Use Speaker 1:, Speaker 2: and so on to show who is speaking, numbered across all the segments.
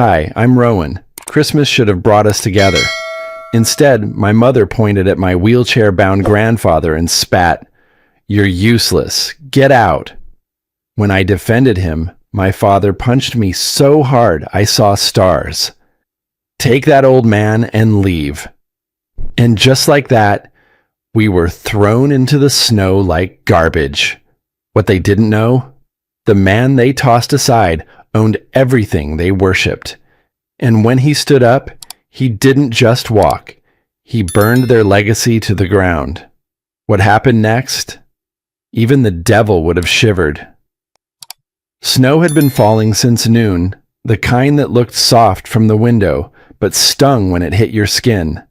Speaker 1: Hi, I'm Rowan. Christmas should have brought us together. Instead, my mother pointed at my wheelchair-bound grandfather and spat, "You're useless. Get out." When I defended him, my father punched me so hard I saw stars. "Take that old man and leave." And just like that, we were thrown into the snow like garbage. What they didn't know? The man they tossed aside owned everything they worshipped. And when he stood up, he didn't just walk. He burned their legacy to the ground. What happened next? Even the devil would have shivered. Snow had been falling since noon, the kind that looked soft from the window, but stung when it hit your skin.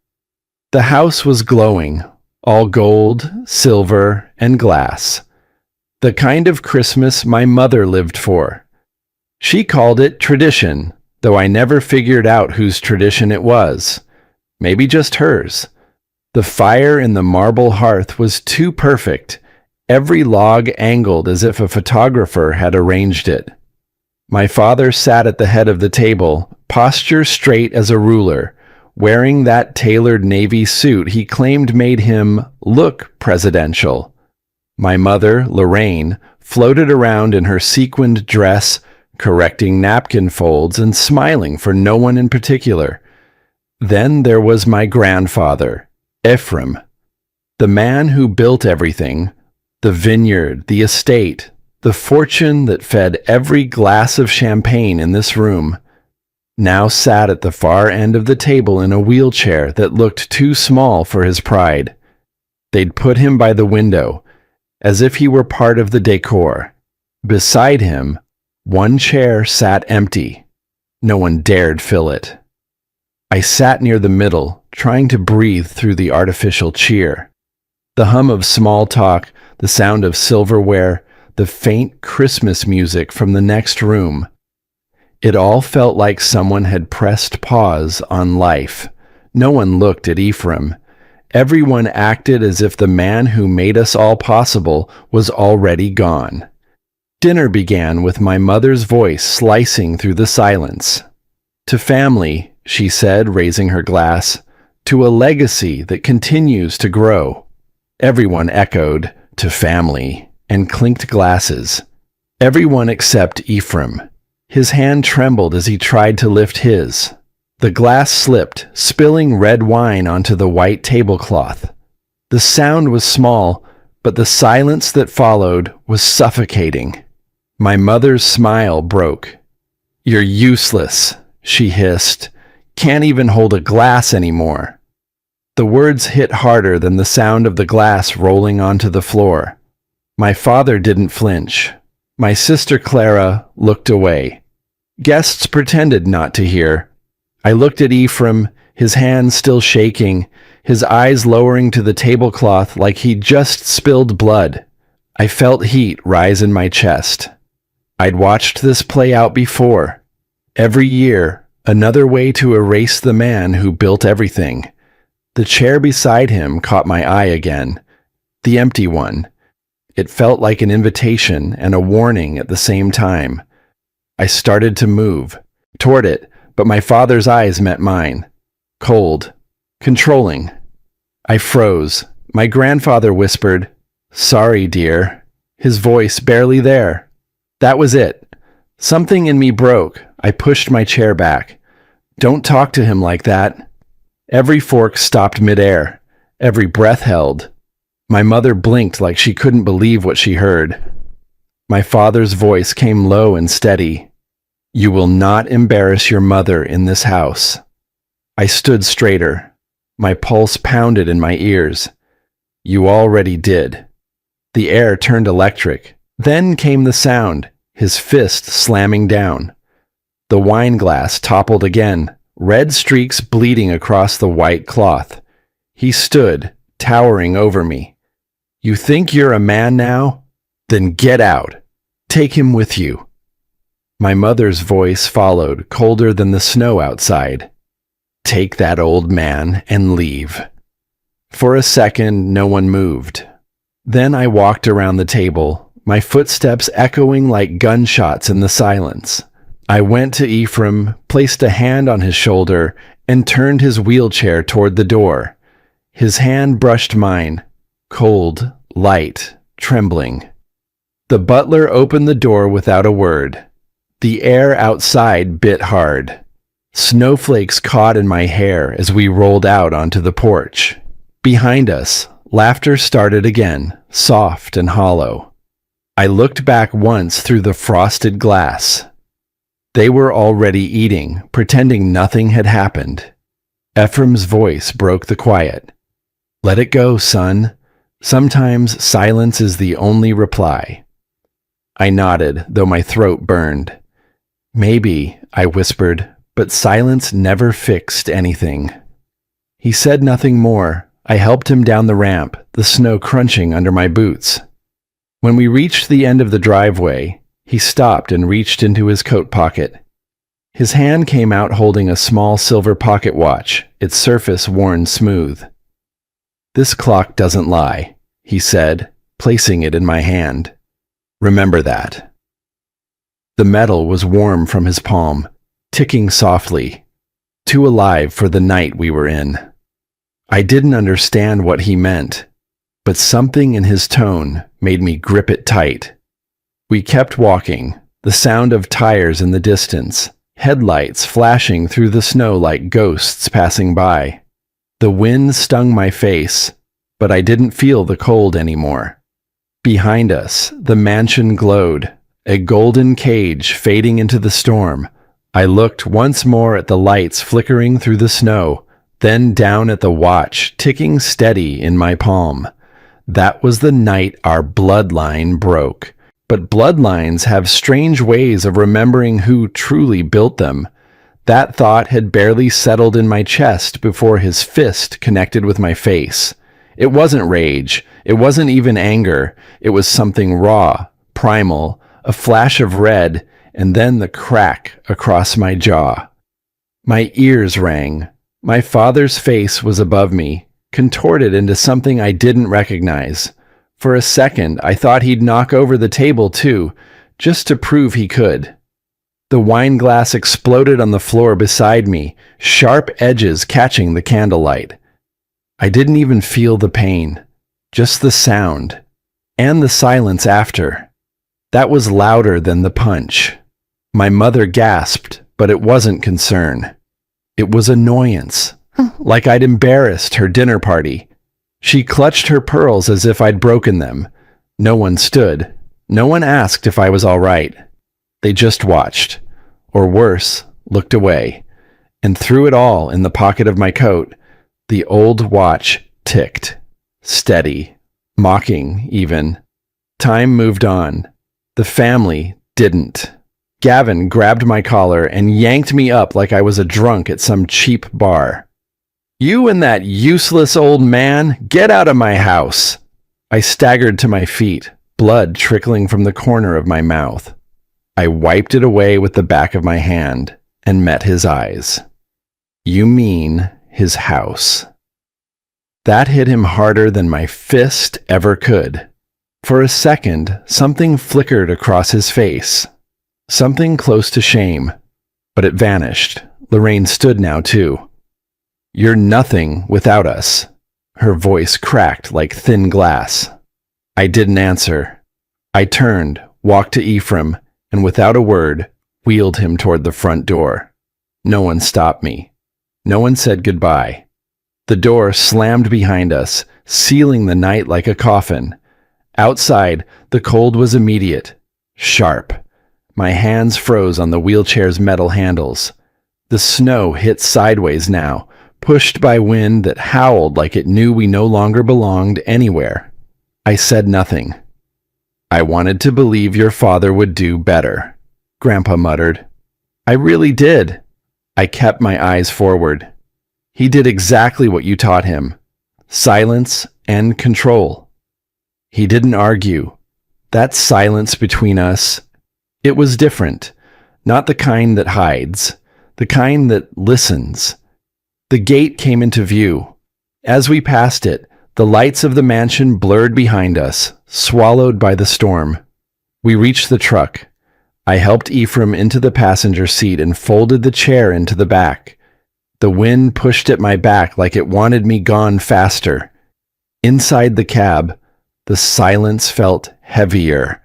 Speaker 1: The house was glowing, all gold, silver, and glass. The kind of Christmas my mother lived for. She called it tradition, though I never figured out whose tradition it was. Maybe just hers. The fire in the marble hearth was too perfect, every log angled as if a photographer had arranged it. My father sat at the head of the table, posture straight as a ruler, wearing that tailored navy suit he claimed made him look presidential. My mother, Lorraine, floated around in her sequined dress, correcting napkin folds and smiling for no one in particular. Then there was my grandfather, Ephraim, the man who built everything, the vineyard, the estate, the fortune that fed every glass of champagne in this room, now sat at the far end of the table in a wheelchair that looked too small for his pride. They'd put him by the window, as if he were part of the decor. Beside him, one chair sat empty. No one dared fill it. I sat near the middle, trying to breathe through the artificial cheer. The hum of small talk, the sound of silverware, the faint Christmas music from the next room. It all felt like someone had pressed pause on life. No one looked at Ephraim. Everyone acted as if the man who made us all possible was already gone. Dinner began with my mother's voice slicing through the silence. "To family," she said, raising her glass, "to a legacy that continues to grow." Everyone echoed, "To family," and clinked glasses. Everyone except Ephraim. His hand trembled as he tried to lift his. The glass slipped, spilling red wine onto the white tablecloth. The sound was small, but the silence that followed was suffocating. My mother's smile broke. "You're useless," she hissed. "Can't even hold a glass anymore." The words hit harder than the sound of the glass rolling onto the floor. My father didn't flinch. My sister Clara looked away. Guests pretended not to hear. I looked at Ephraim, his hands still shaking, his eyes lowering to the tablecloth like he'd just spilled blood. I felt heat rise in my chest. I'd watched this play out before. Every year, another way to erase the man who built everything. The chair beside him caught my eye again. The empty one. It felt like an invitation and a warning at the same time. I started to move toward it, but my father's eyes met mine. Cold. Controlling. I froze. My grandfather whispered, "Sorry, dear." His voice barely there. That was it. Something in me broke. I pushed my chair back. "Don't talk to him like that." Every fork stopped midair. Every breath held. My mother blinked like she couldn't believe what she heard. My father's voice came low and steady. "You will not embarrass your mother in this house." I stood straighter. My pulse pounded in my ears. "You already did." The air turned electric. Then came the sound, his fist slamming down. The wine glass toppled again, red streaks bleeding across the white cloth. He stood, towering over me. "You think you're a man now? Then get out. Take him with you." My mother's voice followed, colder than the snow outside. "Take that old man and leave." For a second, no one moved. Then I walked around the table, my footsteps echoing like gunshots in the silence. I went to Ephraim, placed a hand on his shoulder, and turned his wheelchair toward the door. His hand brushed mine, cold, light, trembling. The butler opened the door without a word. The air outside bit hard. Snowflakes caught in my hair as we rolled out onto the porch. Behind us, laughter started again, soft and hollow. I looked back once through the frosted glass. They were already eating, pretending nothing had happened. Ephraim's voice broke the quiet. "Let it go, son. Sometimes silence is the only reply." I nodded, though my throat burned. "Maybe," I whispered, but silence never fixed anything. He said nothing more. I helped him down the ramp, the snow crunching under my boots. When we reached the end of the driveway, he stopped and reached into his coat pocket. His hand came out holding a small silver pocket watch, its surface worn smooth. "This clock doesn't lie," he said, placing it in my hand. "Remember that." The metal was warm from his palm, ticking softly, too alive for the night we were in. I didn't understand what he meant, but something in his tone made me grip it tight. We kept walking, the sound of tires in the distance, headlights flashing through the snow like ghosts passing by. The wind stung my face, but I didn't feel the cold anymore. Behind us, the mansion glowed, a golden cage fading into the storm. I looked once more at the lights flickering through the snow, then down at the watch ticking steady in my palm. That was the night our bloodline broke. But bloodlines have strange ways of remembering who truly built them. That thought had barely settled in my chest before his fist connected with my face. It wasn't rage. It wasn't even anger. It was something raw, primal, a flash of red, and then the crack across my jaw. My ears rang. My father's face was above me, contorted into something I didn't recognize. For a second, I thought he'd knock over the table too, just to prove he could. The wine glass exploded on the floor beside me, sharp edges catching the candlelight. I didn't even feel the pain, just the sound, and the silence after. That was louder than the punch. My mother gasped, but it wasn't concern. It was annoyance, like I'd embarrassed her dinner party. She clutched her pearls as if I'd broken them. No one stood. No one asked if I was all right. They just watched, or worse, looked away. And through it all, in the pocket of my coat, the old watch ticked, steady, mocking even. Time moved on. The family didn't. Gavin grabbed my collar and yanked me up like I was a drunk at some cheap bar. "You and that useless old man, get out of my house!" I staggered to my feet, blood trickling from the corner of my mouth. I wiped it away with the back of my hand and met his eyes. "You mean his house." That hit him harder than my fist ever could. For a second, something flickered across his face. Something close to shame. But it vanished. Lorraine stood now, too. "You're nothing without us." Her voice cracked like thin glass. I didn't answer. I turned, walked to Ephraim, and without a word, wheeled him toward the front door. No one stopped me. No one said goodbye. The door slammed behind us, sealing the night like a coffin. Outside, the cold was immediate, sharp. My hands froze on the wheelchair's metal handles. The snow hit sideways now, pushed by wind that howled like it knew we no longer belonged anywhere. I said nothing. "I wanted to believe your father would do better," Grandpa muttered. "I really did." I kept my eyes forward. "He did exactly what you taught him. Silence and control." He didn't argue. That silence between us, it was different. Not the kind that hides, the kind that listens. The gate came into view. As we passed it, the lights of the mansion blurred behind us, swallowed by the storm. We reached the truck. I helped Ephraim into the passenger seat and folded the chair into the back. The wind pushed at my back like it wanted me gone faster. Inside the cab, the silence felt heavier.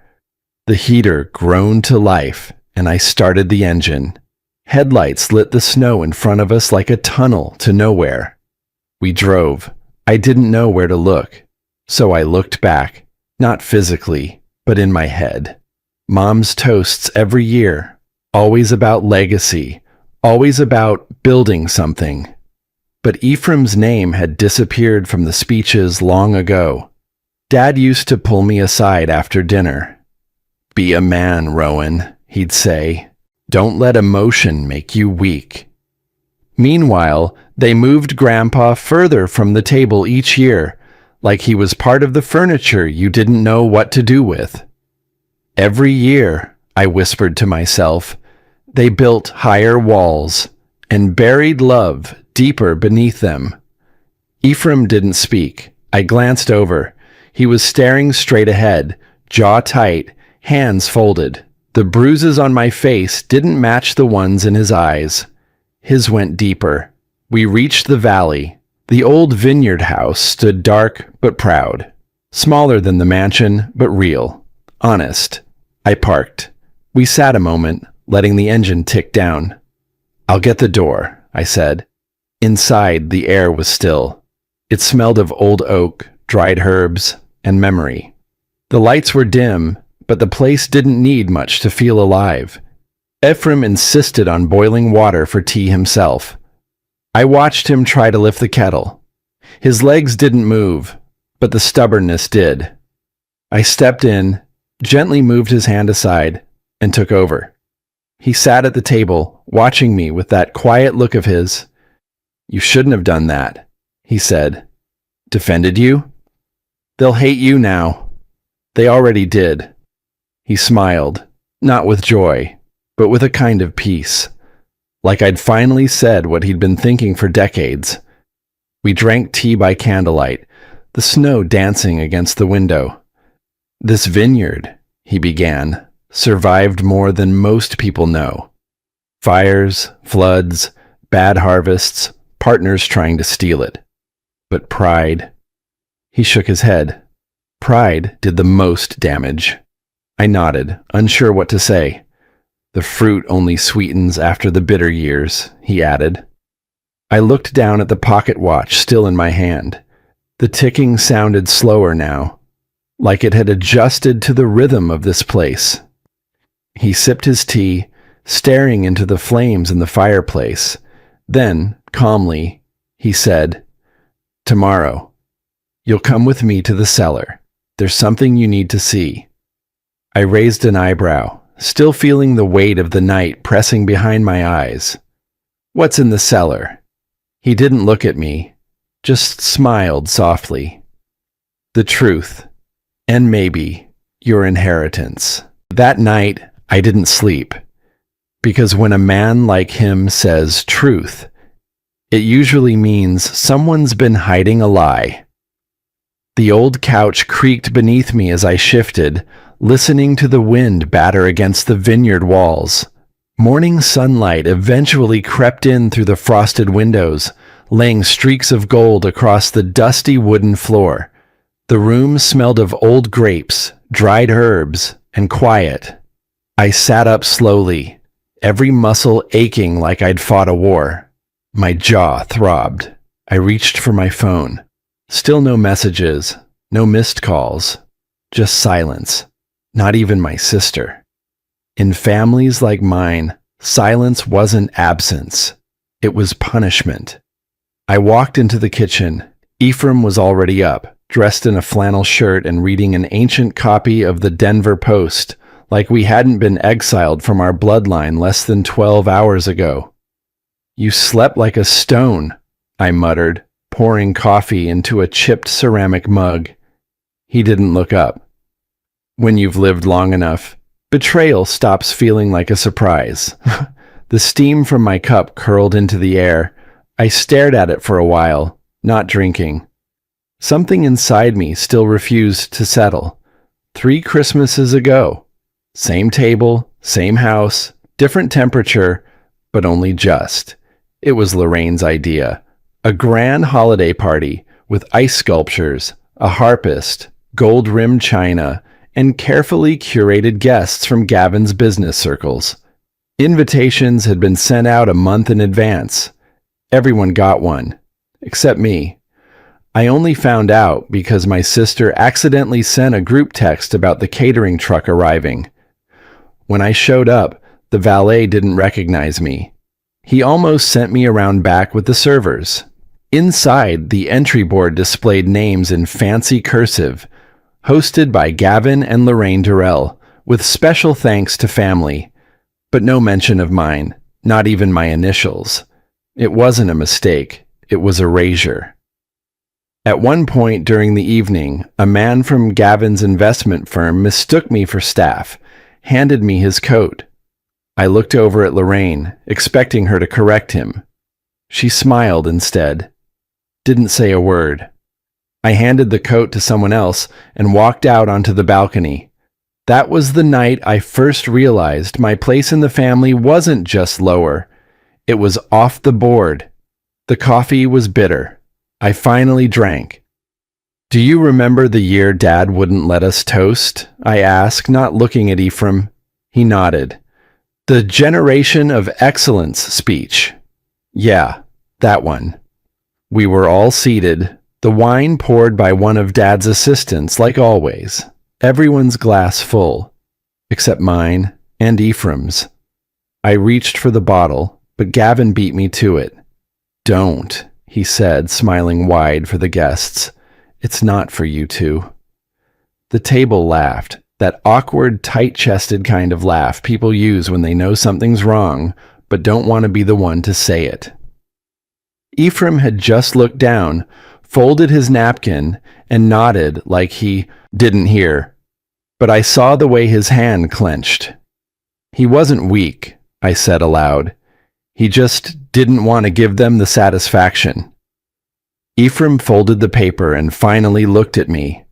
Speaker 1: The heater groaned to life, and I started the engine. Headlights lit the snow in front of us like a tunnel to nowhere. We drove. I didn't know where to look, so I looked back, not physically, but in my head. Mom's toasts every year, always about legacy, always about building something. But Ephraim's name had disappeared from the speeches long ago. Dad used to pull me aside after dinner. "Be a man, Rowan," he'd say. "Don't let emotion make you weak." Meanwhile, they moved Grandpa further from the table each year, like he was part of the furniture you didn't know what to do with. Every year, I whispered to myself, they built higher walls and buried love deeper beneath them. Ephraim didn't speak. I glanced over. He was staring straight ahead, jaw tight, hands folded. The bruises on my face didn't match the ones in his eyes. His went deeper. We reached the valley. The old vineyard house stood dark but proud. Smaller than the mansion, but real. Honest. I parked. We sat a moment, letting the engine tick down. "I'll get the door," I said. Inside, the air was still. It smelled of old oak, dried herbs, and memory. The lights were dim, but the place didn't need much to feel alive. Ephraim insisted on boiling water for tea himself. I watched him try to lift the kettle. His legs didn't move, but the stubbornness did. I stepped in, gently moved his hand aside, and took over. He sat at the table, watching me with that quiet look of his. "You shouldn't have done that," he said. "Defended you? They'll hate you now." "They already did." He smiled, not with joy, but with a kind of peace, like I'd finally said what he'd been thinking for decades. We drank tea by candlelight, the snow dancing against the window. "This vineyard," he began, "survived more than most people know. Fires, floods, bad harvests, partners trying to steal it. But pride..." He shook his head. "Pride did the most damage." I nodded, unsure what to say. "The fruit only sweetens after the bitter years," he added. I looked down at the pocket watch still in my hand. The ticking sounded slower now, like it had adjusted to the rhythm of this place. He sipped his tea, staring into the flames in the fireplace. Then, calmly, he said, "Tomorrow, you'll come with me to the cellar. There's something you need to see." I raised an eyebrow, still feeling the weight of the night pressing behind my eyes. "What's in the cellar?" He didn't look at me, just smiled softly. "The truth, and maybe your inheritance." That night, I didn't sleep, because when a man like him says truth, it usually means someone's been hiding a lie. The old couch creaked beneath me as I shifted, listening to the wind batter against the vineyard walls. Morning sunlight eventually crept in through the frosted windows, laying streaks of gold across the dusty wooden floor. The room smelled of old grapes, dried herbs, and quiet. I sat up slowly, every muscle aching like I'd fought a war. My jaw throbbed. I reached for my phone. Still no messages, no missed calls, just silence. Not even my sister. In families like mine, silence wasn't absence. It was punishment. I walked into the kitchen. Ephraim was already up, dressed in a flannel shirt and reading an ancient copy of the Denver Post, like we hadn't been exiled from our bloodline less than 12 hours ago. "You slept like a stone," I muttered, pouring coffee into a chipped ceramic mug. He didn't look up. When you've lived long enough, betrayal stops feeling like a surprise. The steam from my cup curled into the air. I stared at it for a while, not drinking. Something inside me still refused to settle. 3 Christmases ago. Same table, Same house, different temperature, but only just. It was Lorraine's idea. A grand holiday party with ice sculptures, a harpist, gold-rimmed china, and carefully curated guests from Gavin's business circles. Invitations had been sent out a month in advance. Everyone got one, except me. I only found out because my sister accidentally sent a group text about the catering truck arriving. When I showed up, the valet didn't recognize me. He almost sent me around back with the servers. Inside, the entry board displayed names in fancy cursive, hosted by Gavin and Lorraine Durrell, with special thanks to family, but no mention of mine, not even my initials. It wasn't a mistake, it was erasure. At one point during the evening, a man from Gavin's investment firm mistook me for staff, handed me his coat. I looked over at Lorraine, expecting her to correct him. She smiled instead. Didn't say a word. I handed the coat to someone else and walked out onto the balcony. That was the night I first realized my place in the family wasn't just lower. It was off the board. The coffee was bitter. I finally drank. "Do you remember the year Dad wouldn't let us toast?" I asked, not looking at Ephraim. He nodded. "The Generation of Excellence speech." "Yeah, that one." We were all seated, the wine poured by one of Dad's assistants, like always. Everyone's glass full, except mine and Ephraim's. I reached for the bottle, but Gavin beat me to it. "Don't," he said, smiling wide for the guests. "It's not for you two." The table laughed, that awkward, tight-chested kind of laugh people use when they know something's wrong, but don't want to be the one to say it. Ephraim had just looked down, folded his napkin, and nodded like he didn't hear. But I saw the way his hand clenched. "He wasn't weak," I said aloud. "He just didn't want to give them the satisfaction." Ephraim folded the paper and finally looked at me.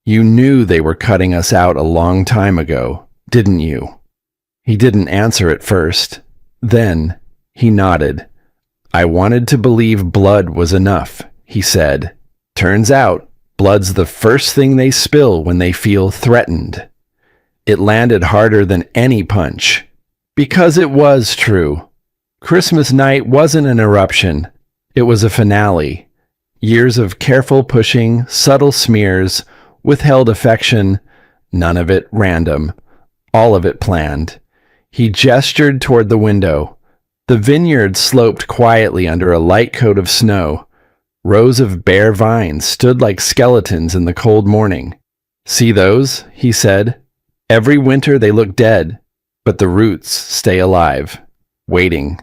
Speaker 1: "You knew they were cutting us out a long time ago, didn't you?" He didn't answer at first. Then he nodded. "I wanted to believe blood was enough," he said. "Turns out, blood's the first thing they spill when they feel threatened." It landed harder than any punch. Because it was true. Christmas night wasn't an eruption. It was a finale. Years of careful pushing, subtle smears, withheld affection, none of it random, all of it planned. He gestured toward the window. The vineyard sloped quietly under a light coat of snow. Rows of bare vines stood like skeletons in the cold morning. "See those?" he said. "Every winter they look dead, but the roots stay alive, waiting.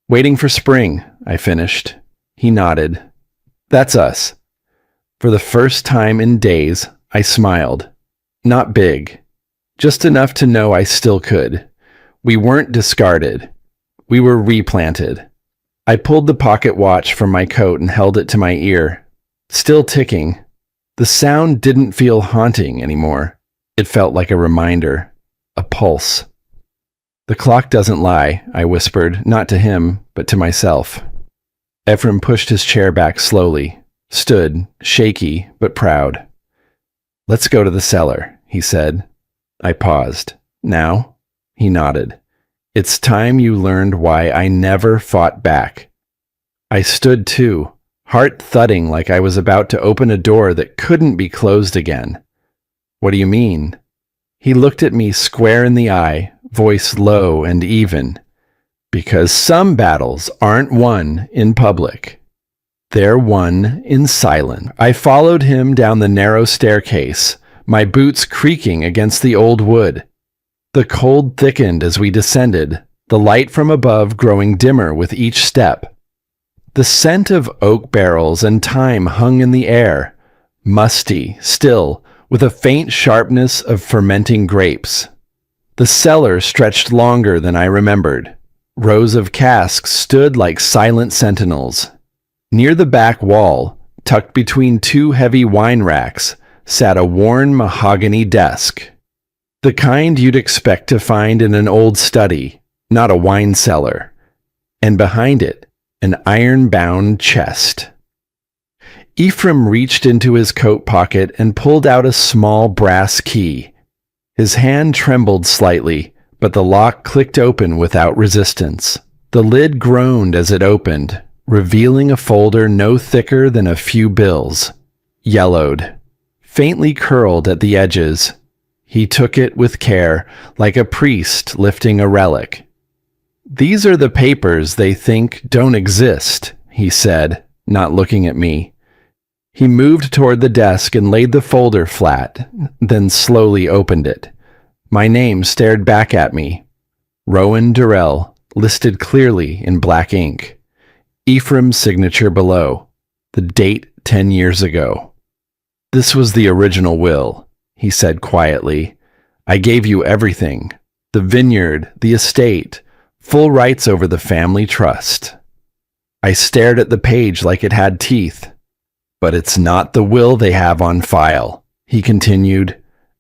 Speaker 1: Waiting for spring," I finished. He nodded. "That's us." For the first time in days, I smiled. Not big. Just enough to know I still could. We weren't discarded. We were replanted. I pulled the pocket watch from my coat and held it to my ear. Still ticking. The sound didn't feel haunting anymore. It felt like a reminder. A pulse. "The clock doesn't lie," I whispered, not to him, but to myself. Ephraim pushed his chair back slowly, stood, shaky but proud. "Let's go to the cellar," he said. I paused. "Now?" He nodded. "It's time you learned why I never fought back." I stood too, heart thudding like I was about to open a door that couldn't be closed again. "What do you mean?" He looked at me square in the eye, voice low and even. "Because some battles aren't won in public. They're won in silence." I followed him down the narrow staircase, my boots creaking against the old wood. The cold thickened as we descended, the light from above growing dimmer with each step. The scent of oak barrels and thyme hung in the air, musty, still, with a faint sharpness of fermenting grapes. The cellar stretched longer than I remembered. Rows of casks stood like silent sentinels. Near the back wall, tucked between two heavy wine racks, sat a worn mahogany desk. The kind you'd expect to find in an old study, not a wine cellar. And behind it, an iron-bound chest. Ephraim reached into his coat pocket and pulled out a small brass key. His hand trembled slightly, but the lock clicked open without resistance. The lid groaned as it opened, revealing a folder no thicker than a few bills. Yellowed, faintly curled at the edges. He took it with care, like a priest lifting a relic. "These are the papers they think don't exist," he said, not looking at me. He moved toward the desk and laid the folder flat, then slowly opened it. My name stared back at me. Rowan Durrell, listed clearly in black ink. Ephraim's signature below. The date 10 years ago. "This was the original will," he said quietly. "I gave you everything. The vineyard, the estate, full rights over the family trust." I stared at the page like it had teeth. "But it's not the will they have on file," he continued.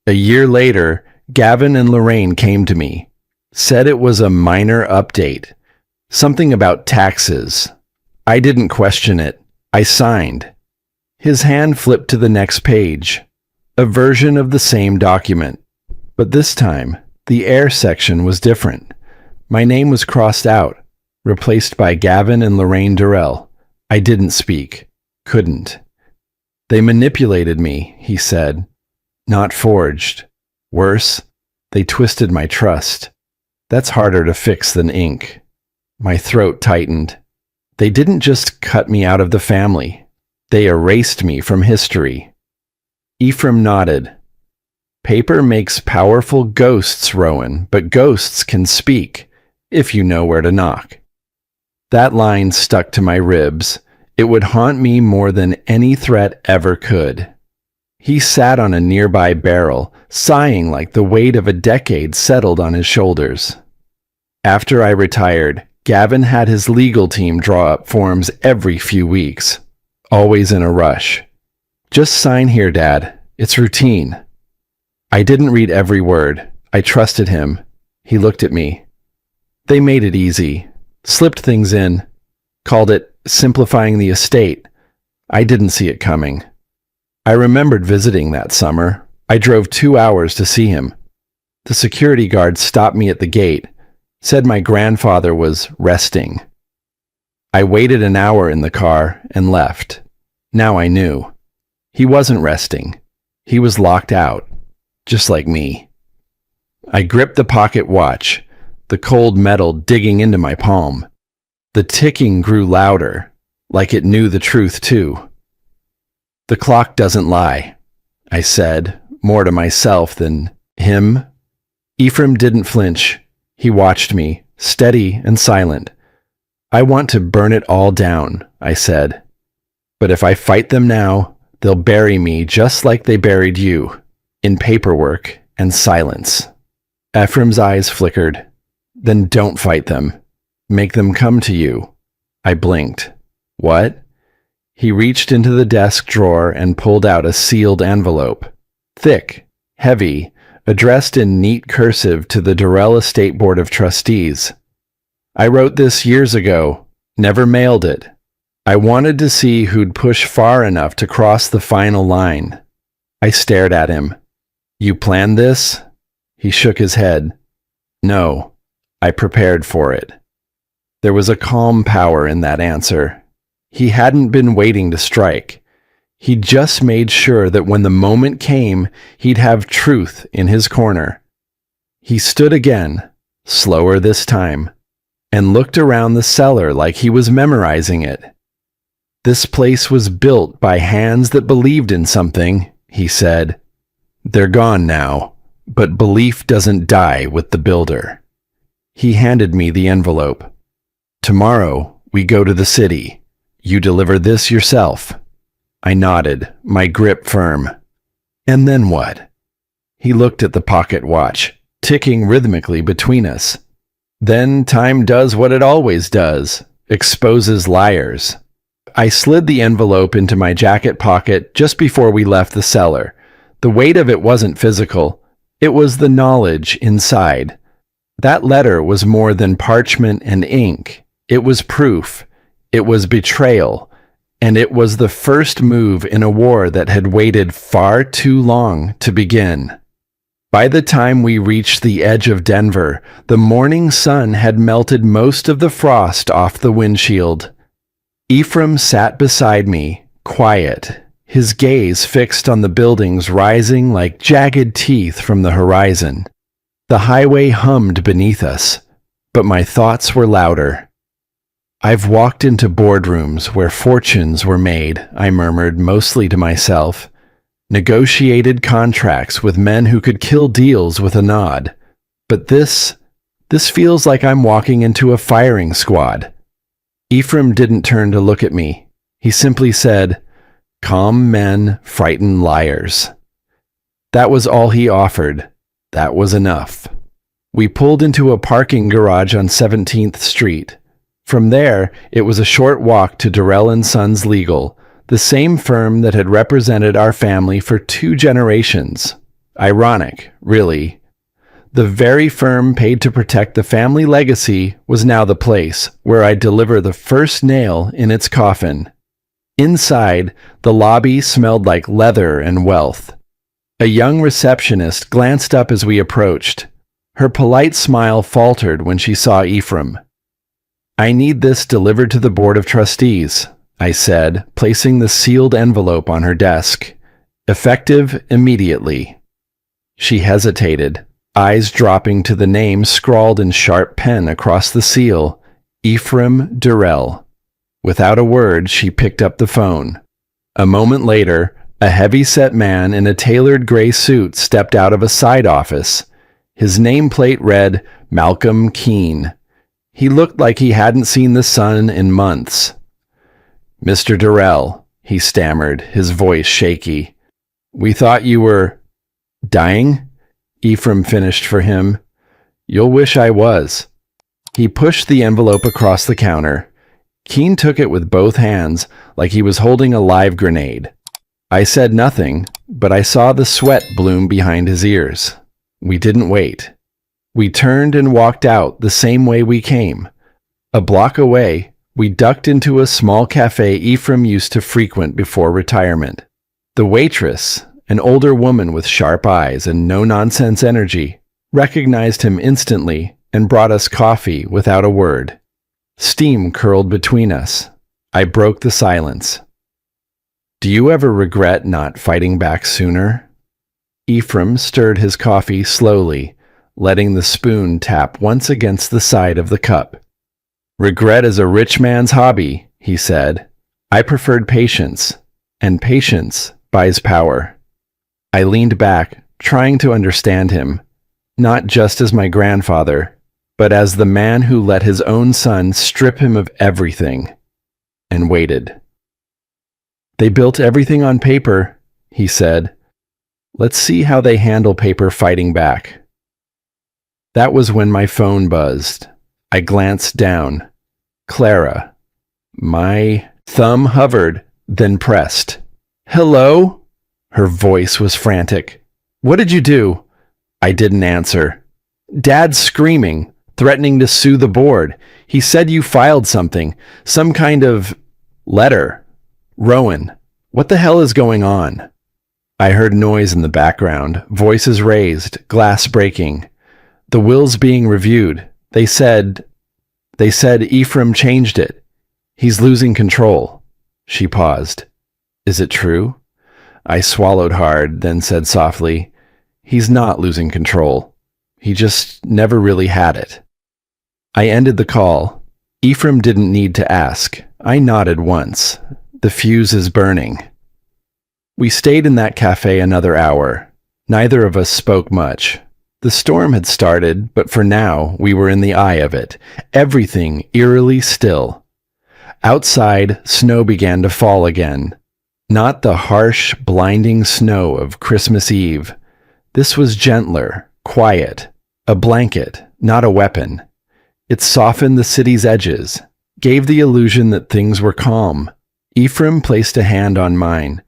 Speaker 1: "A year later, Gavin and Lorraine came to me. Said it was a minor update. Something about taxes. I didn't question it. I signed." His hand flipped to the next page. A version of the same document. But this time, the heir section was different. My name was crossed out, replaced by Gavin and Lorraine Durrell. I didn't speak. Couldn't. "They manipulated me," he said. "Not forged. Worse, they twisted my trust. That's harder to fix than ink." My throat tightened. "They didn't just cut me out of the family. They erased me from history." Ephraim nodded. "Paper makes powerful ghosts, Rowan, but ghosts can speak, if you know where to knock." That line stuck to my ribs. It would haunt me more than any threat ever could. He sat on a nearby barrel, sighing like the weight of a decade settled on his shoulders. After I retired, Gavin had his legal team draw up forms every few weeks, always in a rush. "Just sign here, Dad. It's routine." I didn't read every word. I trusted him. He looked at me. "They made it easy. Slipped things in. Called it simplifying the estate. I didn't see it coming." I remembered visiting that summer. I drove 2 hours to see him. The security guard stopped me at the gate, said my grandfather was resting. I waited an hour in the car and left. Now I knew. He wasn't resting. He was locked out, just like me. I gripped the pocket watch, the cold metal digging into my palm. The ticking grew louder, like it knew the truth too. "The clock doesn't lie," I said, more to myself than him. Ephraim didn't flinch. He watched me, steady and silent. "I want to burn it all down," I said. "But if I fight them now, they'll bury me just like they buried you, in paperwork and silence." Ephraim's eyes flickered. "Then don't fight them. Make them come to you." I blinked. "What?" He reached into the desk drawer and pulled out a sealed envelope. Thick, heavy, addressed in neat cursive to the Durrell Estate Board of Trustees. "I wrote this years ago, never mailed it. I wanted to see who'd push far enough to cross the final line." I stared at him. "You planned this?" He shook his head. "No, I prepared for it." There was a calm power in that answer. He hadn't been waiting to strike. He'd just made sure that when the moment came, he'd have truth in his corner. He stood again, slower this time, and looked around the cellar like he was memorizing it. "This place was built by hands that believed in something," he said. "They're gone now, but belief doesn't die with the builder." He handed me the envelope. "Tomorrow, we go to the city. You deliver this yourself." I nodded, my grip firm. "And then what?" He looked at the pocket watch, ticking rhythmically between us. "Then time does what it always does, exposes liars." I slid the envelope into my jacket pocket just before we left the cellar. The weight of it wasn't physical. It was the knowledge inside. That letter was more than parchment and ink. It was proof. It was betrayal. And it was the first move in a war that had waited far too long to begin. By the time we reached the edge of Denver, the morning sun had melted most of the frost off the windshield. Ephraim sat beside me, quiet, his gaze fixed on the buildings rising like jagged teeth from the horizon. The highway hummed beneath us, but my thoughts were louder. "I've walked into boardrooms where fortunes were made," I murmured, mostly to myself. "Negotiated contracts with men who could kill deals with a nod. But this feels like I'm walking into a firing squad." Ephraim didn't turn to look at me. He simply said, "Calm men frighten liars." That was all he offered. That was enough. We pulled into a parking garage on 17th Street. From there, it was a short walk to Durrell & Sons Legal, the same firm that had represented our family for 2 generations. Ironic, really. The very firm paid to protect the family legacy was now the place where I'd deliver the first nail in its coffin. Inside, the lobby smelled like leather and wealth. A young receptionist glanced up as we approached. Her polite smile faltered when she saw Ephraim. "I need this delivered to the Board of Trustees," I said, placing the sealed envelope on her desk. "Effective immediately." She hesitated, eyes dropping to the name scrawled in sharp pen across the seal, Ephraim Durrell. Without a word, she picked up the phone. A moment later, a heavy-set man in a tailored gray suit stepped out of a side office. His nameplate read Malcolm Keene. He looked like he hadn't seen the sun in months. "Mr. Durrell," he stammered, his voice shaky. "We thought you were dying?" Ephraim finished for him. "You'll wish I was." He pushed the envelope across the counter. Keene took it with both hands, like he was holding a live grenade. I said nothing, but I saw the sweat bloom behind his ears. We didn't wait. We turned and walked out the same way we came. A block away, we ducked into a small cafe Ephraim used to frequent before retirement. The waitress, an older woman with sharp eyes and no-nonsense energy, recognized him instantly and brought us coffee without a word. Steam curled between us. I broke the silence. "Do you ever regret not fighting back sooner?" Ephraim stirred his coffee slowly, letting the spoon tap once against the side of the cup. "Regret is a rich man's hobby," he said. "I preferred patience, and patience buys power." I leaned back, trying to understand him, not just as my grandfather, but as the man who let his own son strip him of everything, and waited. "They built everything on paper," he said. "Let's see how they handle paper fighting back." That was when my phone buzzed. I glanced down. Clara. My thumb hovered, then pressed. "Hello?" Her voice was frantic. "What did you do?" I didn't answer. "Dad's screaming, threatening to sue the board. He said you filed something, some kind of letter. Rowan, what the hell is going on?" I heard noise in the background, voices raised, glass breaking. "The will's being reviewed. They said Ephraim changed it. He's losing control." She paused. "Is it true?" I swallowed hard, then said softly, "He's not losing control. He just never really had it." I ended the call. Ephraim didn't need to ask. I nodded once. The fuse is burning. We stayed in that cafe another hour. Neither of us spoke much. The storm had started, but for now, we were in the eye of it, everything eerily still. Outside, snow began to fall again. Not the harsh, blinding snow of Christmas Eve. This was gentler, quiet, a blanket, not a weapon. It softened the city's edges, gave the illusion that things were calm. Ephraim placed a hand on mine.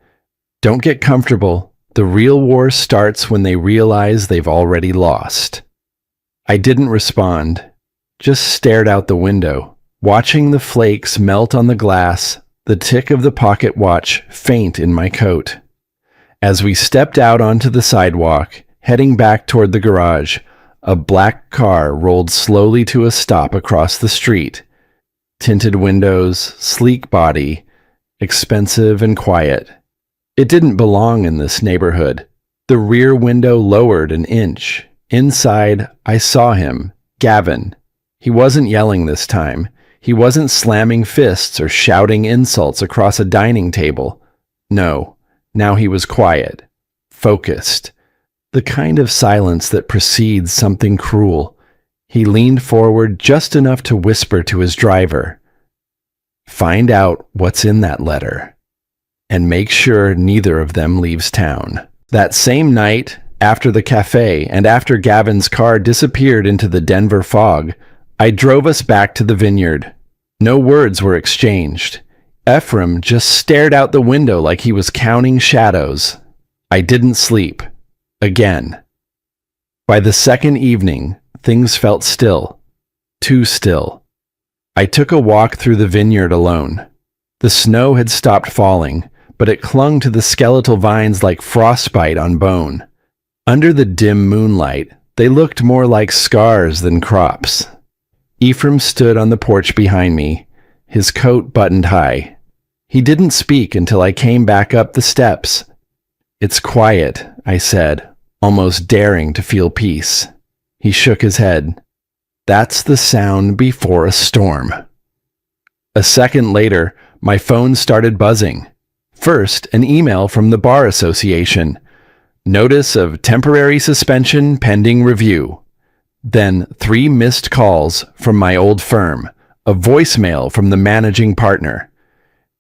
Speaker 1: "Don't get comfortable. The real war starts when they realize they've already lost. I didn't respond, just stared out the window, watching the flakes melt on the glass, the tick of the pocket watch faint in my coat. As we stepped out onto the sidewalk, heading back toward the garage, a black car rolled slowly to a stop across the street. Tinted windows, sleek body, expensive and quiet. It didn't belong in this neighborhood. The rear window lowered an inch. Inside, I saw him, Gavin. He wasn't yelling this time. He wasn't slamming fists or shouting insults across a dining table. No, now he was quiet, focused. The kind of silence that precedes something cruel. He leaned forward just enough to whisper to his driver, "Find out what's in that letter, and make sure neither of them leaves town." That same night, after the cafe and after Gavin's car disappeared into the Denver fog, I drove us back to the vineyard. No words were exchanged. Ephraim just stared out the window like he was counting shadows. I didn't sleep. Again. By the second evening, things felt still. Too still. I took a walk through the vineyard alone. The snow had stopped falling, but it clung to the skeletal vines like frostbite on bone. Under the dim moonlight, they looked more like scars than crops. Ephraim stood on the porch behind me, his coat buttoned high. He didn't speak until I came back up the steps. "It's quiet," I said, almost daring to feel peace. He shook his head. "That's the sound before a storm." A second later, my phone started buzzing. First, an email from the Bar Association. Notice of temporary suspension pending review. Then 3 missed calls from my old firm, a voicemail from the managing partner.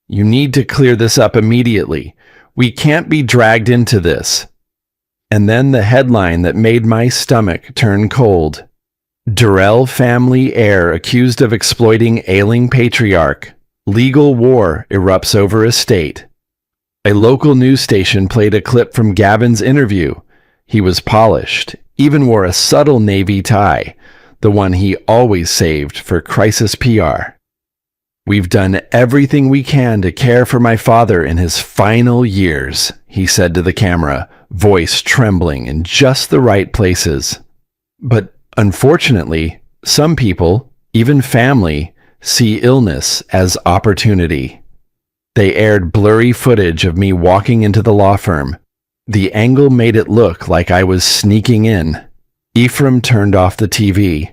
Speaker 1: "You need to clear this up immediately. We can't be dragged into this." And then the headline that made my stomach turn cold. Durrell family heir accused of exploiting ailing patriarch. Legal war erupts over estate. A local news station played a clip from Gavin's interview. He was polished, even wore a subtle navy tie, the one he always saved for crisis PR. "We've done everything we can to care for my father in his final years," he said to the camera, voice trembling in just the right places. But unfortunately, some people, even family, see illness as opportunity. They aired blurry footage of me walking into the law firm. The angle made it look like I was sneaking in. Ephraim turned off the TV.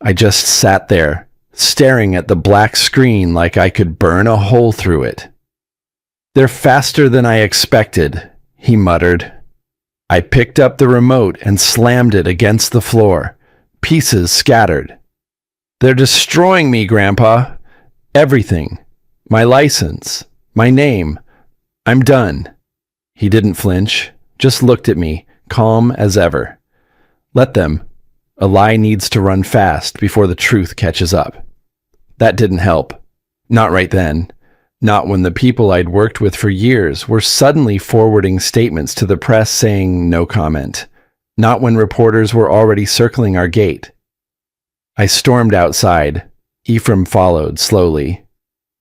Speaker 1: I just sat there, staring at the black screen like I could burn a hole through it. "They're faster than I expected," he muttered. I picked up the remote and slammed it against the floor. Pieces scattered. "They're destroying me, Grandpa. Everything. My license. My name. I'm done." He didn't flinch, just looked at me, calm as ever. "Let them. A lie needs to run fast before the truth catches up." That didn't help. Not right then. Not when the people I'd worked with for years were suddenly forwarding statements to the press saying no comment. Not when reporters were already circling our gate. I stormed outside. Ephraim followed slowly.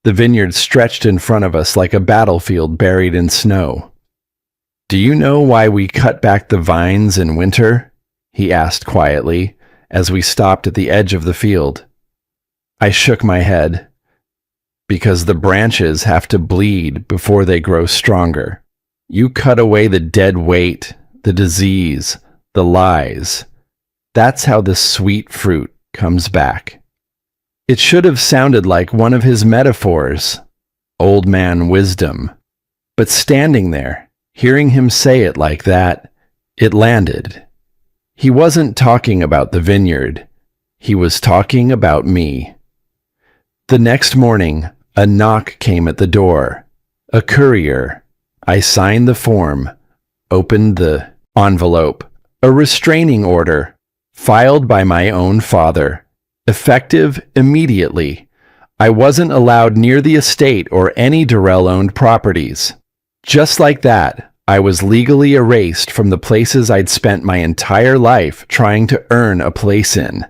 Speaker 1: The vineyard stretched in front of us like a battlefield buried in snow. "Do you know why we cut back the vines in winter?" he asked quietly, as we stopped at the edge of the field. I shook my head. "Because the branches have to bleed before they grow stronger. You cut away the dead weight, the disease, the lies. That's how the sweet fruit comes back." It should have sounded like one of his metaphors, old man wisdom. But standing there, hearing him say it like that, it landed. He wasn't talking about the vineyard. He was talking about me. The next morning, a knock came at the door. A courier. I signed the form, opened the envelope. A restraining order, filed by my own father. Effective immediately. I wasn't allowed near the estate or any Durrell-owned properties. Just like that, I was legally erased from the places I'd spent my entire life trying to earn a place in.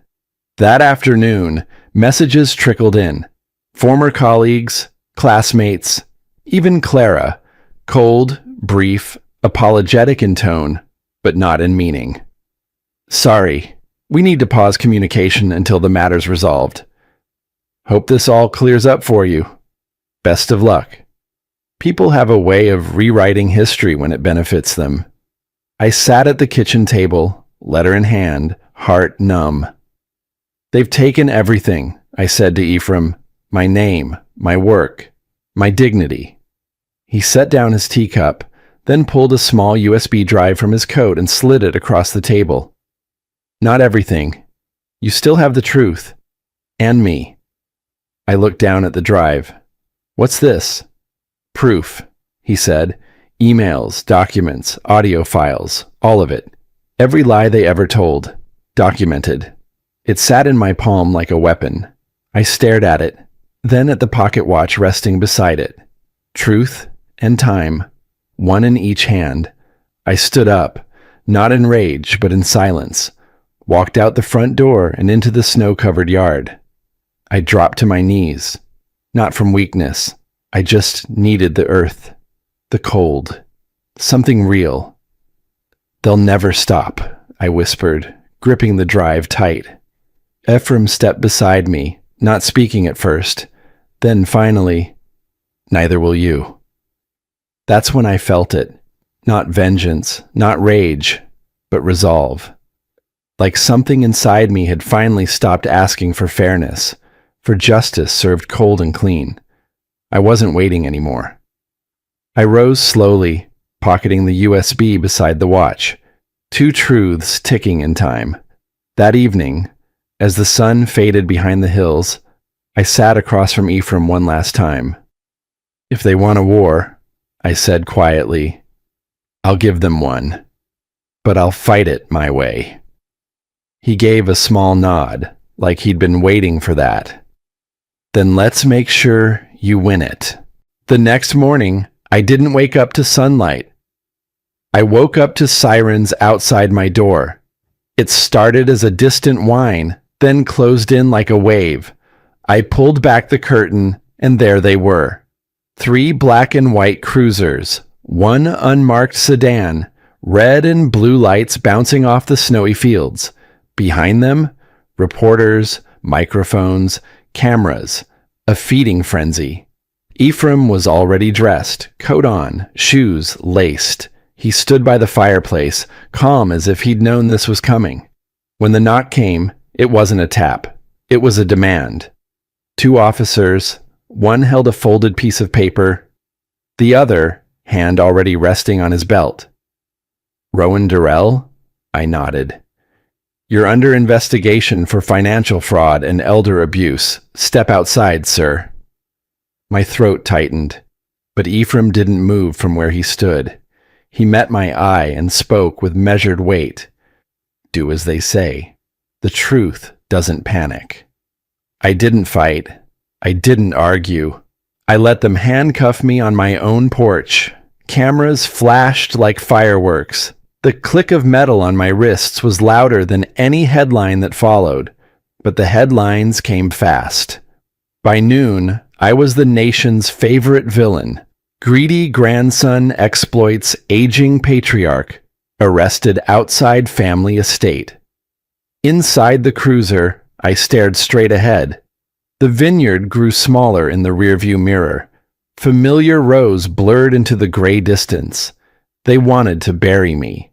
Speaker 1: That afternoon, messages trickled in. Former colleagues, classmates, even Clara, cold, brief, apologetic in tone, but not in meaning. Sorry, we need to pause communication until the matter's resolved. Hope this all clears up for you. Best of luck. People have a way of rewriting history when it benefits them. I sat at the kitchen table, letter in hand, heart numb. They've taken everything, I said to Ephraim, my name, my work, my dignity. He set down his teacup, then pulled a small USB drive from his coat and slid it across the table. Not everything. You still have the truth. And me. I looked down at the drive. What's this? Proof, he said. Emails, documents, audio files, all of it. Every lie they ever told. Documented. It sat in my palm like a weapon. I stared at it, then at the pocket watch resting beside it. Truth and time, one in each hand. I stood up, not in rage, but in silence, walked out the front door and into the snow-covered yard. I dropped to my knees, not from weakness. I just needed the earth, the cold, something real. They'll never stop, I whispered, gripping the drive tight. Ephraim stepped beside me, not speaking at first. Then finally, neither will you. That's when I felt it. Not vengeance, not rage, but resolve. Like something inside me had finally stopped asking for fairness, for justice served cold and clean. I wasn't waiting anymore. I rose slowly, pocketing the USB beside the watch. 2 truths ticking in time. That evening, as the sun faded behind the hills, I sat across from Ephraim one last time. If they want a war, I said quietly, I'll give them one, but I'll fight it my way. He gave a small nod, like he'd been waiting for that. Then let's make sure you win it. The next morning, I didn't wake up to sunlight. I woke up to sirens outside my door. It started as a distant whine, then closed in like a wave. I pulled back the curtain, and there they were. 3 black and white cruisers, 1 unmarked sedan, red and blue lights bouncing off the snowy fields. Behind them, reporters, microphones, cameras, a feeding frenzy. Ephraim was already dressed, coat on, shoes laced. He stood by the fireplace, calm as if he'd known this was coming. When the knock came, it wasn't a tap. It was a demand. 2 officers, one held a folded piece of paper, the other, hand already resting on his belt. Rowan Durrell? I nodded. You're under investigation for financial fraud and elder abuse. Step outside, sir. My throat tightened, but Ephraim didn't move from where he stood. He met my eye and spoke with measured weight. Do as they say. The truth doesn't panic. I didn't fight. I didn't argue. I let them handcuff me on my own porch. Cameras flashed like fireworks. The click of metal on my wrists was louder than any headline that followed, but the headlines came fast. By noon, I was the nation's favorite villain. Greedy grandson exploits aging patriarch, arrested outside family estate. Inside the cruiser, I stared straight ahead. The vineyard grew smaller in the rearview mirror. Familiar rows blurred into the gray distance. They wanted to bury me.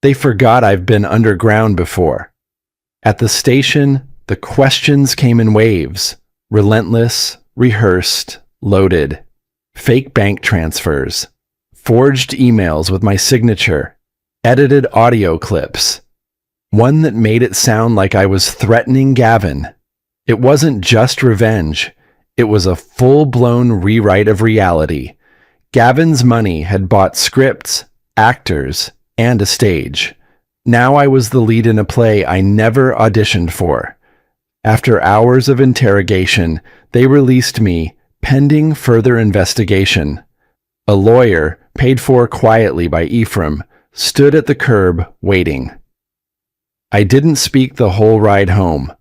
Speaker 1: They forgot I've been underground before. At the station, the questions came in waves. Relentless, rehearsed, loaded. Fake bank transfers. Forged emails with my signature. Edited audio clips. One that made it sound like I was threatening Gavin. It wasn't just revenge. It was a full-blown rewrite of reality. Gavin's money had bought scripts, actors, and a stage. Now I was the lead in a play I never auditioned for. After hours of interrogation, they released me, pending further investigation. A lawyer, paid for quietly by Ephraim, stood at the curb, waiting. I didn't speak the whole ride home.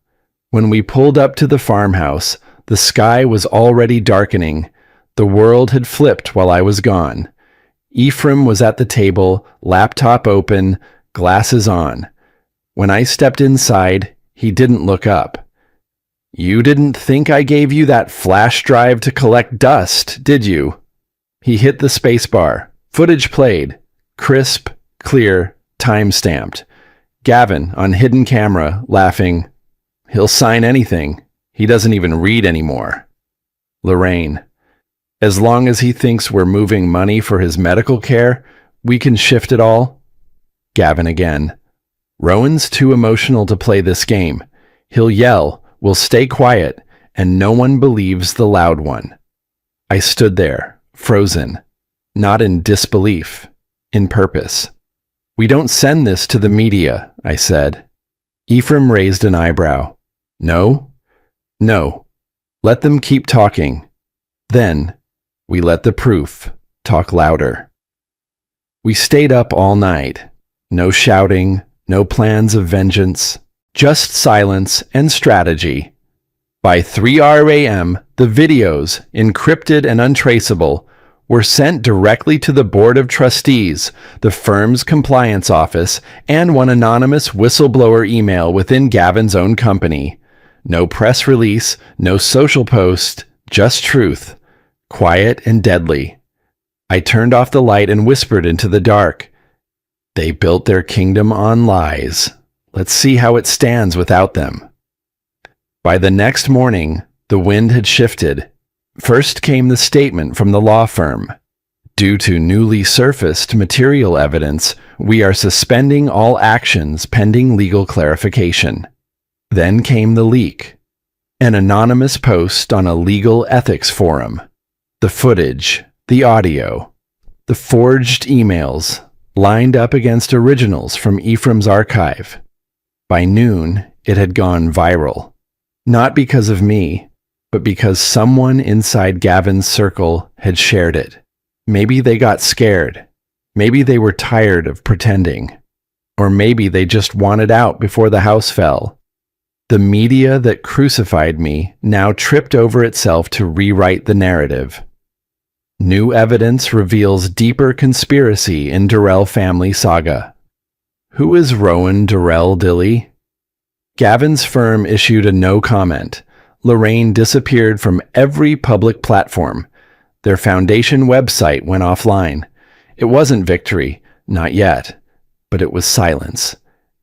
Speaker 1: When we pulled up to the farmhouse, the sky was already darkening. The world had flipped while I was gone. Ephraim was at the table, laptop open, glasses on. When I stepped inside, he didn't look up. "You didn't think I gave you that flash drive to collect dust, did you?" He hit the spacebar. Footage played. Crisp, clear, time-stamped. Gavin, on hidden camera, laughing. "He'll sign anything. He doesn't even read anymore." Lorraine. "As long as he thinks we're moving money for his medical care, we can shift it all." Gavin again. "Rowan's too emotional to play this game. He'll yell, we'll stay quiet, and no one believes the loud one." I stood there, frozen, not in disbelief, in purpose. "We don't send this to the media," I said. Ephraim raised an eyebrow. "No? No. Let them keep talking. Then, we let the proof talk louder." We stayed up all night. No shouting, no plans of vengeance, just silence and strategy. By 3 a.m., the videos, encrypted and untraceable, were sent directly to the Board of Trustees, the firm's compliance office, and one anonymous whistleblower email within Gavin's own company. No press release, no social post, just truth. Quiet and deadly. I turned off the light and whispered into the dark. They built their kingdom on lies. Let's see how it stands without them. By the next morning, the wind had shifted. First came the statement from the law firm. Due to newly surfaced material evidence, we are suspending all actions pending legal clarification. Then came the leak. An anonymous post on a legal ethics forum. The footage, the audio, the forged emails, lined up against originals from Ephraim's archive. By noon, it had gone viral. Not because of me, but because someone inside Gavin's circle had shared it. Maybe they got scared. Maybe they were tired of pretending. Or maybe they just wanted out before the house fell. The media that crucified me now tripped over itself to rewrite the narrative. New evidence reveals deeper conspiracy in Durrell family saga. Who is Rowan Durrell Dilly? Gavin's firm issued a no comment. Lorraine disappeared from every public platform. Their foundation website went offline. It wasn't victory, not yet, but it was silence.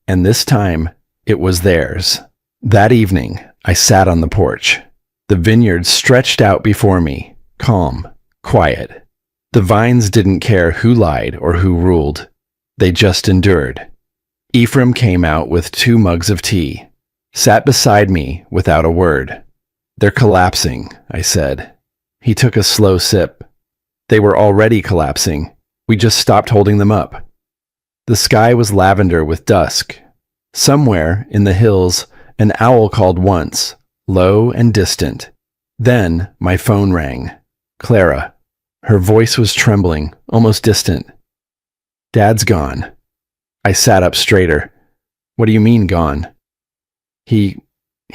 Speaker 1: And this time, it was theirs. That evening, I sat on the porch. The vineyard stretched out before me, calm, quiet. The vines didn't care who lied or who ruled. They just endured. Ephraim came out with 2 mugs of tea, sat beside me without a word. "They're collapsing," I said. He took a slow sip. "They were already collapsing. We just stopped holding them up." The sky was lavender with dusk. Somewhere in the hills, an owl called once, low and distant. Then my phone rang. Clara. Her voice was trembling, almost distant. "Dad's gone." I sat up straighter. "What do you mean gone?" He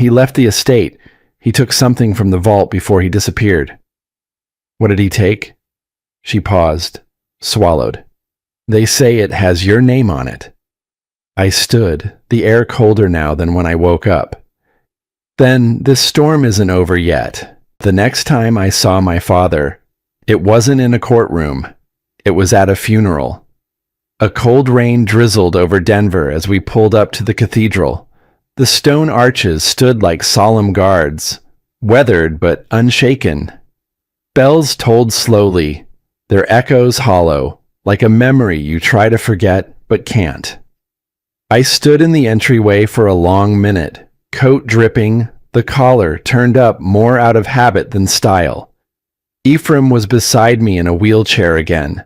Speaker 1: left the estate. He took something from the vault before he disappeared." "What did he take?" She paused, swallowed. "They say it has your name on it." I stood, the air colder now than when I woke up. "Then this storm isn't over yet. The next time I saw my father, it wasn't in a courtroom. It was at a funeral. A cold rain drizzled over Denver as we pulled up to the cathedral. The stone arches stood like solemn guards, weathered but unshaken. Bells tolled slowly, their echoes hollow, like a memory you try to forget but can't. I stood in the entryway for a long minute, coat dripping, the collar turned up more out of habit than style. Ephraim was beside me in a wheelchair again,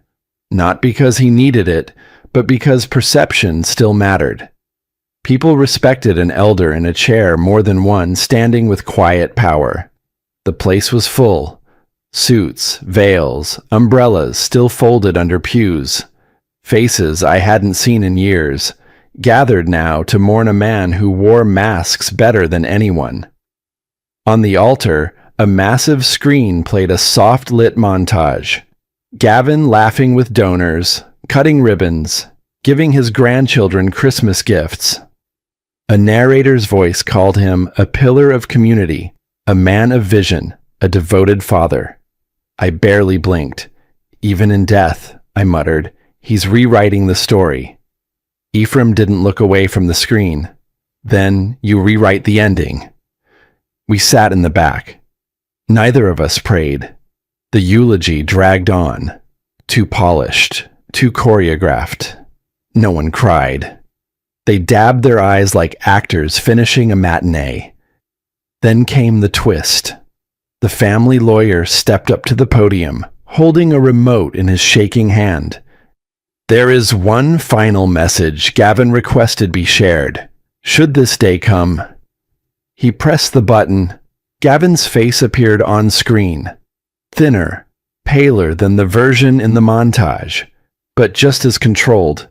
Speaker 1: not because he needed it, but because perception still mattered. People respected an elder in a chair more than one standing with quiet power. The place was full. Suits, veils, umbrellas still folded under pews. Faces I hadn't seen in years, gathered now to mourn a man who wore masks better than anyone. On the altar, a massive screen played a soft-lit montage. Gavin laughing with donors, cutting ribbons, giving his grandchildren Christmas gifts. A narrator's voice called him a pillar of community, a man of vision, a devoted father. I barely blinked. Even in death, I muttered, he's rewriting the story. Ephraim didn't look away from the screen. Then you rewrite the ending. We sat in the back. Neither of us prayed. The eulogy dragged on. Too polished, too choreographed. No one cried. They dabbed their eyes like actors finishing a matinee. Then came the twist. The family lawyer stepped up to the podium, holding a remote in his shaking hand. There is one final message Gavin requested be shared, should this day come. He pressed the button. Gavin's face appeared on screen. Thinner, paler than the version in the montage, but just as controlled.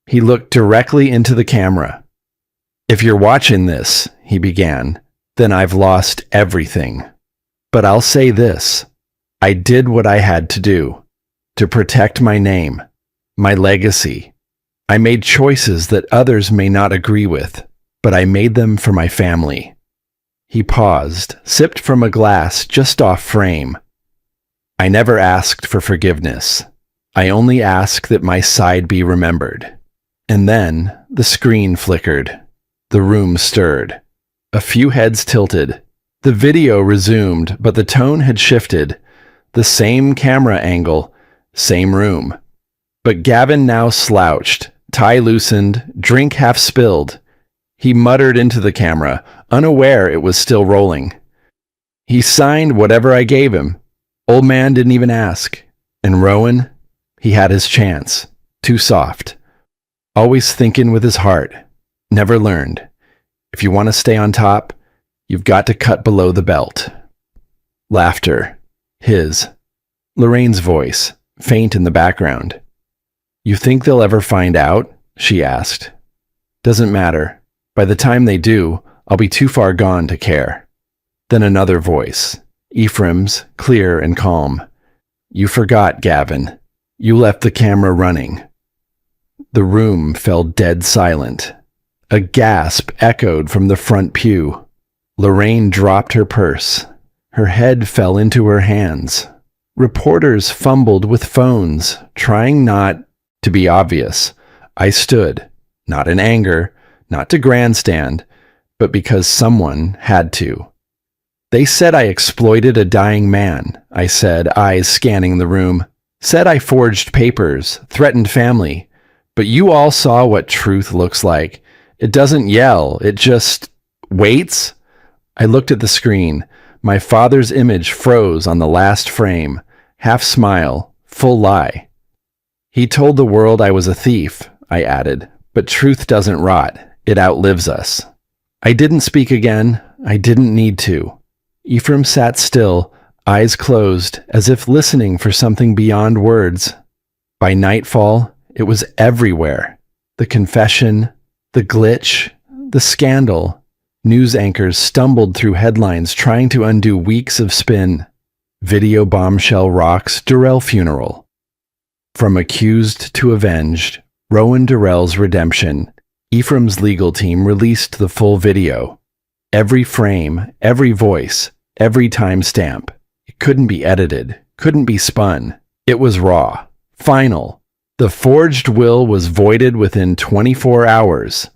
Speaker 1: He looked directly into the camera. If you're watching this, he began, then I've lost everything. But I'll say this. I did what I had to do, to protect my name, my legacy. I made choices that others may not agree with, but I made them for my family. He paused, sipped from a glass just off frame. I never asked for forgiveness. I only asked that my side be remembered. And then the screen flickered. The room stirred. A few heads tilted. The video resumed, but the tone had shifted. The same camera angle, same room. But Gavin now slouched, tie loosened, drink half spilled. He muttered into the camera, unaware it was still rolling. He signed whatever I gave him. Old man didn't even ask. And Rowan, he had his chance. Too soft. Always thinking with his heart. Never learned. If you want to stay on top, you've got to cut below the belt. Laughter. His. Lorraine's voice, faint in the background. You think they'll ever find out? She asked. Doesn't matter. By the time they do, I'll be too far gone to care. Then another voice, Ephraim's, clear and calm. You forgot, Gavin. You left the camera running. The room fell dead silent. A gasp echoed from the front pew. Lorraine dropped her purse. Her head fell into her hands. Reporters fumbled with phones, trying not to be obvious. I stood, not in anger, not to grandstand, but because someone had to. They said I exploited a dying man, I said, eyes scanning the room. Said I forged papers, threatened family. But you all saw what truth looks like. It doesn't yell, it just waits. I looked at the screen. My father's image froze on the last frame. Half smile, full lie. He told the world I was a thief, I added, but truth doesn't rot. It outlives us. I didn't speak again. I didn't need to. Ephraim sat still, eyes closed, as if listening for something beyond words. By nightfall, it was everywhere. The confession, the glitch, the scandal. News anchors stumbled through headlines trying to undo weeks of spin. Video bombshell rocks Durrell funeral. From accused to avenged, Rowan Durrell's redemption. Ephraim's legal team released the full video. Every frame, every voice, every timestamp. It couldn't be edited, couldn't be spun. It was raw, final. The forged will was voided within 24 hours.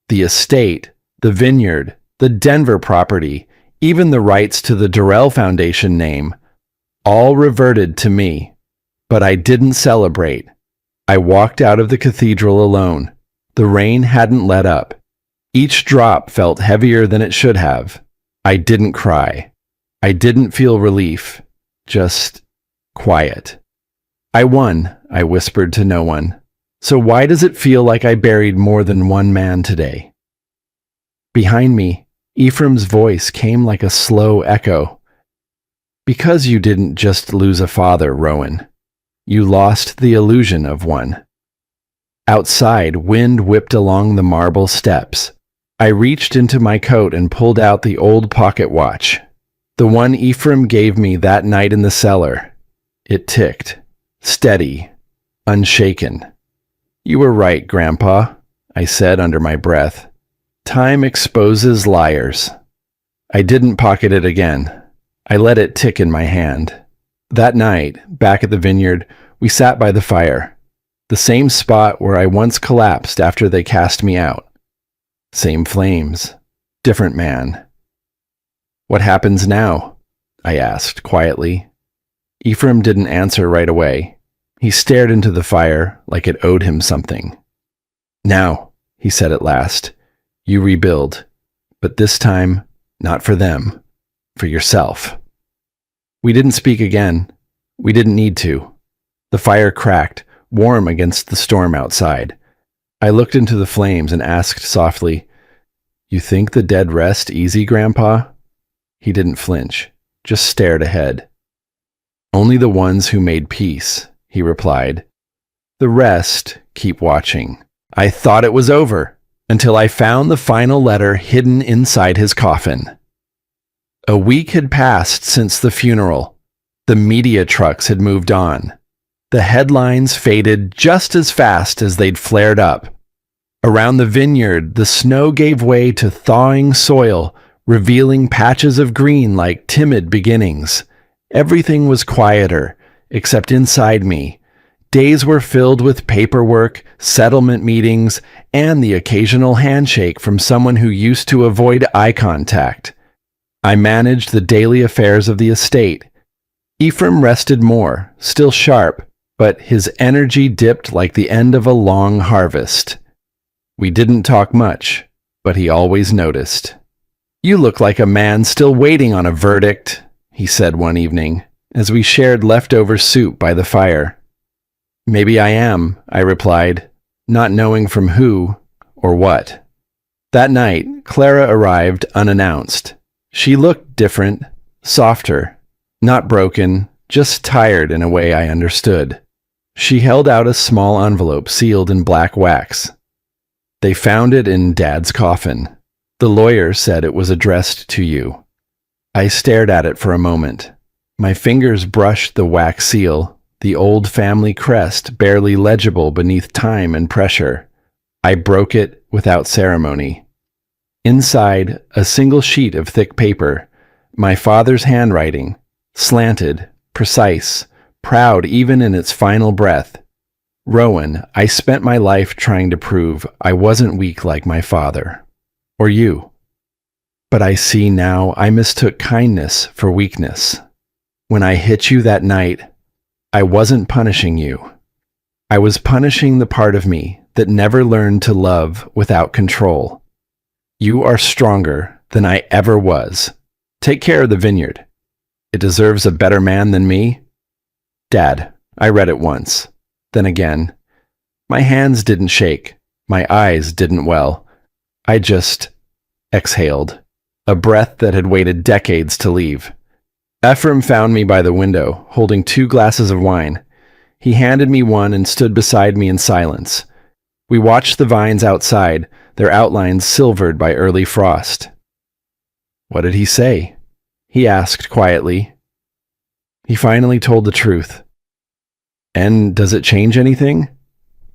Speaker 1: The estate, the vineyard, the Denver property, even the rights to the Durrell Foundation name, all reverted to me. But I didn't celebrate. I walked out of the cathedral alone. The rain hadn't let up. Each drop felt heavier than it should have. I didn't cry. I didn't feel relief. Just quiet. I won, I whispered to no one. So why does it feel like I buried more than one man today? Behind me, Ephraim's voice came like a slow echo. Because you didn't just lose a father, Rowan. You lost the illusion of one. Outside, wind whipped along the marble steps. I reached into my coat and pulled out the old pocket watch. The one Ephraim gave me that night in the cellar. It ticked, steady, unshaken. You were right, Grandpa, I said under my breath. Time exposes liars. I didn't pocket it again. I let it tick in my hand. That night, back at the vineyard, we sat by the fire. The same spot where I once collapsed after they cast me out. Same flames. Different man. What happens now? I asked quietly. Ephraim didn't answer right away. He stared into the fire like it owed him something. Now, he said at last, you rebuild. But this time, not for them. For yourself. We didn't speak again. We didn't need to. The fire cracked, warm against the storm outside. I looked into the flames and asked softly, You think the dead rest easy, Grandpa? He didn't flinch, just stared ahead. Only the ones who made peace, he replied. The rest keep watching. I thought it was over, until I found the final letter hidden inside his coffin. A week had passed since the funeral. The media trucks had moved on. The headlines faded just as fast as they'd flared up. Around the vineyard, the snow gave way to thawing soil, revealing patches of green like timid beginnings. Everything was quieter, except inside me. Days were filled with paperwork, settlement meetings, and the occasional handshake from someone who used to avoid eye contact. I managed the daily affairs of the estate. Ephraim rested more, still sharp, but his energy dipped like the end of a long harvest. We didn't talk much, but he always noticed. You look like a man still waiting on a verdict, he said one evening, as we shared leftover soup by the fire. Maybe I am, I replied, not knowing from who or what. That night, Clara arrived unannounced. She looked different, softer, not broken, just tired in a way I understood. She held out a small envelope sealed in black wax. They found it in Dad's coffin. The lawyer said it was addressed to you. I stared at it for a moment. My fingers brushed the wax seal, the old family crest barely legible beneath time and pressure. I broke it without ceremony. Inside, a single sheet of thick paper, my father's handwriting, slanted, precise, proud even in its final breath. Rowan, I spent my life trying to prove I wasn't weak like my father. Or you. But I see now I mistook kindness for weakness. When I hit you that night, I wasn't punishing you. I was punishing the part of me that never learned to love without control. You are stronger than I ever was. Take care of the vineyard. It deserves a better man than me. Dad, I read it once. Then again. My hands didn't shake. My eyes didn't well. I just exhaled, a breath that had waited decades to leave. Ephraim found me by the window, holding 2 glasses of wine. He handed me one and stood beside me in silence. We watched the vines outside, their outlines silvered by early frost. What did he say? He asked quietly. He finally told the truth. And does it change anything?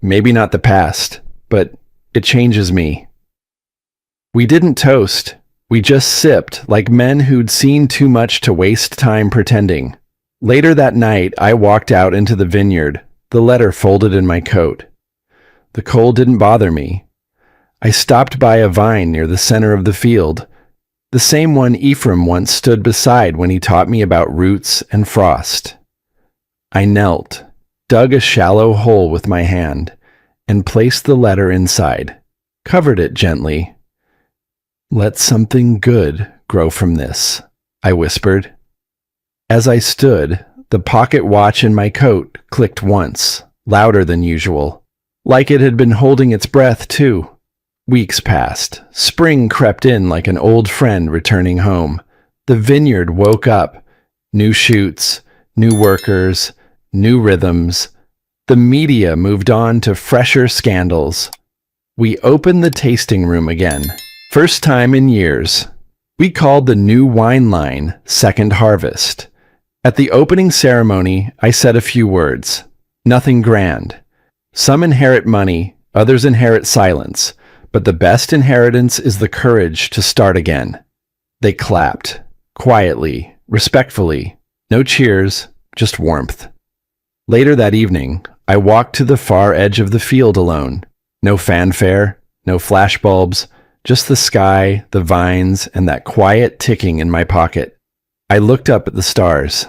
Speaker 1: Maybe not the past, but it changes me. We didn't toast. We just sipped like men who'd seen too much to waste time pretending. Later that night, I walked out into the vineyard, the letter folded in my coat. The cold didn't bother me. I stopped by a vine near the center of the field, the same one Ephraim once stood beside when he taught me about roots and frost. I knelt, dug a shallow hole with my hand, and placed the letter inside, covered it gently. Let something good grow from this, I whispered. As I stood, the pocket watch in my coat clicked once, louder than usual, like it had been holding its breath too. Weeks passed. Spring crept in like an old friend returning home. The vineyard woke up. New shoots, new workers, new rhythms. The media moved on to fresher scandals. We opened the tasting room again. First time in years. We called the new wine line Second Harvest. At the opening ceremony, I said a few words. Nothing grand. Some inherit money, others inherit silence, but the best inheritance is the courage to start again. They clapped, quietly, respectfully. No cheers, just warmth. Later that evening, I walked to the far edge of the field alone. No fanfare, no flashbulbs, just the sky, the vines, and that quiet ticking in my pocket. I looked up at the stars.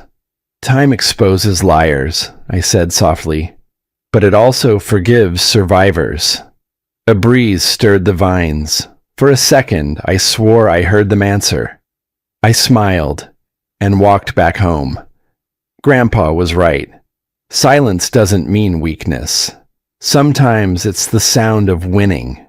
Speaker 1: Time exposes liars, I said softly, but it also forgives survivors. A breeze stirred the vines. For a second, I swore I heard them answer. I smiled and walked back home. Grandpa was right. Silence doesn't mean weakness. Sometimes it's the sound of winning.